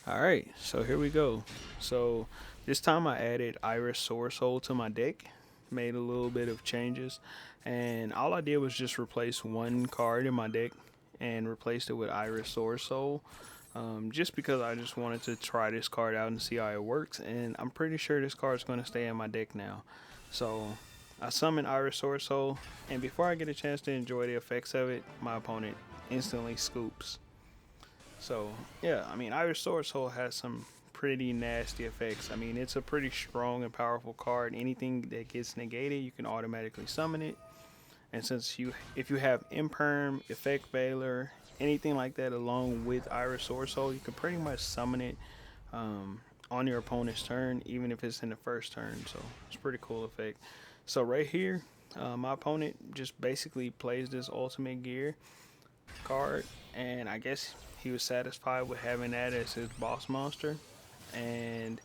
Alright, so here we go. So this time I added Iris Swordsoul to my deck, made a little bit of changes, and all I did was just replace one card in my deck and replaced it with Iris Swordsoul. Just because I just wanted to try this card out and see how it works, and I'm pretty sure this card is going to stay in my deck now. So I summon Iris Swordsoul, and before I get a chance to enjoy the effects of it, my opponent instantly scoops. So yeah, I mean, Irish Sword Soul has some pretty nasty effects. I mean, it's a pretty strong and powerful card. Anything that gets negated, you can automatically summon it. And if you have Imperm, Effect Veiler, anything like that, along with Irish Sword Soul, you can pretty much summon it on your opponent's turn, even if it's in the first turn. So it's a pretty cool effect. So right here, my opponent just basically plays this Ultimate Gear card, and I guess he was satisfied with having that as his boss monster. And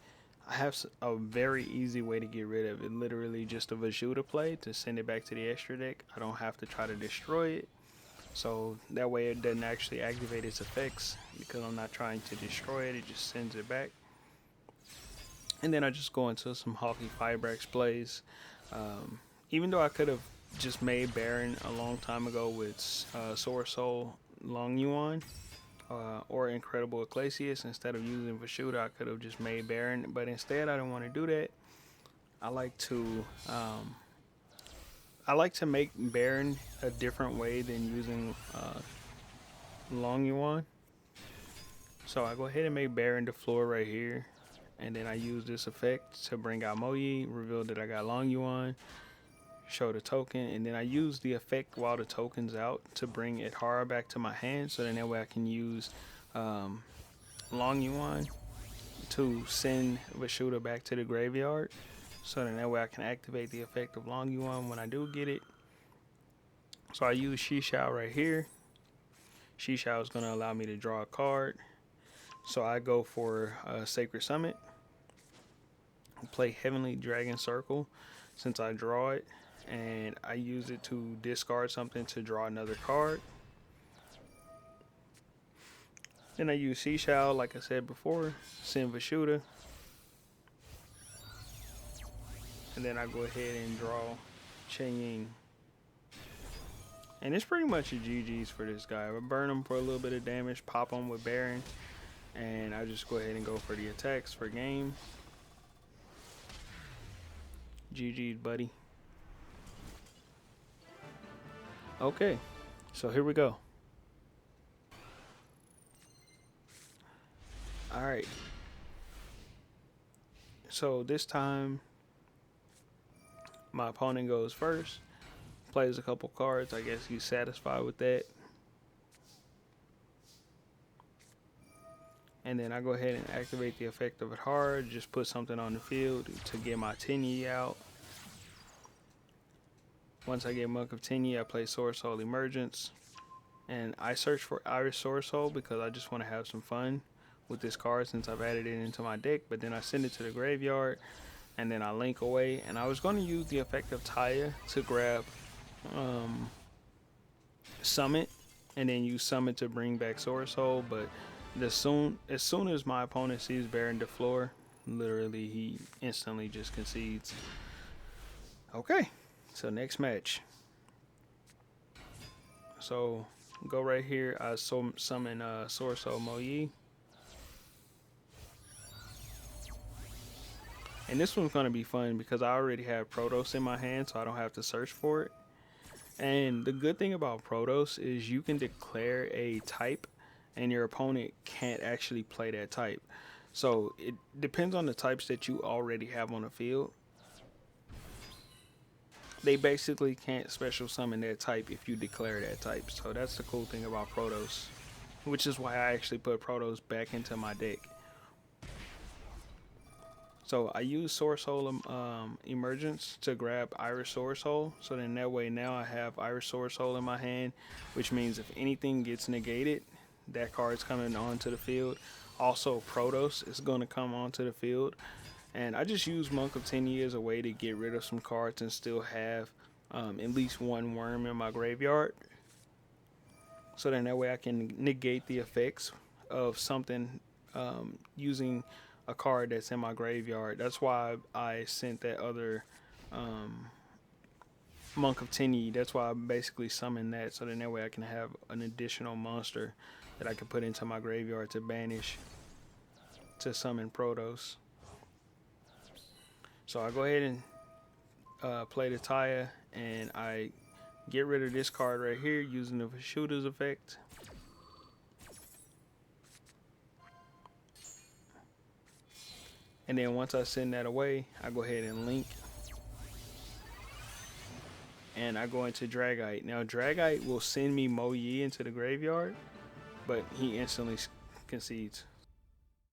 I have a very easy way to get rid of it. Literally just a Vajutta play to send it back to the extra deck. I don't have to try to destroy it. So that way it doesn't actually activate its effects because I'm not trying to destroy it. It just sends it back. And then I just go into some Hawky Fibrax plays. Even though I could have just made Baron a long time ago with Sword Soul Long Yuan or Incredible Ecclesias, instead of using Vashuda, I could have just made Baron. But instead, I don't want to do that. I like to make Baron a different way than using Long Yuan. So I go ahead and make Baron the floor right here, and then I use this effect to bring out Moyi, reveal that I got Long Yuan, show the token, and then I use the effect while the token's out to bring Idhara back to my hand, so then that way I can use Long Yuan to send Vashuda back to the graveyard, so then that way I can activate the effect of Long Yuan when I do get it. So I use Shishao right here. Shishao is going to allow me to draw a card, so I go for Sacred Summit, play Heavenly Dragon Circle since I draw it, and I use it to discard something to draw another card. Then I use Seashell, like I said before, send Vashuda, and then I go ahead and draw Chen Ying. And it's pretty much a GG's for this guy. I burn him for a little bit of damage, pop him with Baron, and I just go ahead and go for the attacks for game. GG's, buddy. Okay, so here we go. Alright. So this time, my opponent goes first, plays a couple cards. I guess he's satisfied with that. And then I go ahead and activate the effect of it hard, just put something on the field to get my Tenyi out. Once I get Monk of Tenyi, I play Sword Soul Emergence. And I search for Iris Sword Soul because I just want to have some fun with this card since I've added it into my deck. But then I send it to the graveyard, and then I link away. And I was going to use the effect of Taya to grab Summit, and then use Summit to bring back Sword Soul. But as soon as my opponent sees Baron the floor, literally he instantly just concedes. Okay. So next match. So go right here. I summon Sword Soul Moyi. And this one's going to be fun because I already have Protos in my hand, so I don't have to search for it. And the good thing about Protos is you can declare a type and your opponent can't actually play that type. So it depends on the types that you already have on the field. They basically can't special summon that type if you declare that type. So that's the cool thing about Protos, which is why I actually put Protos back into my deck. So I use Sword Soul Emergence to grab Iris Sword Soul. So then that way now I have Iris Sword Soul in my hand, which means if anything gets negated, that card's coming onto the field. Also Protos is going to come onto the field. And I just use Monk of Tenyi as a way to get rid of some cards and still have at least one worm in my graveyard. So then that way I can negate the effects of something using a card that's in my graveyard. That's why I sent that other um, Monk of Tini. That's why I basically summoned that, so then that way I can have an additional monster that I can put into my graveyard to banish to summon Protos. So I go ahead and play the Taya, and I get rid of this card right here using the shooter's effect. And then once I send that away, I go ahead and link. And I go into Dragite. Now Dragite will send me Mo Yi into the graveyard, but he instantly concedes.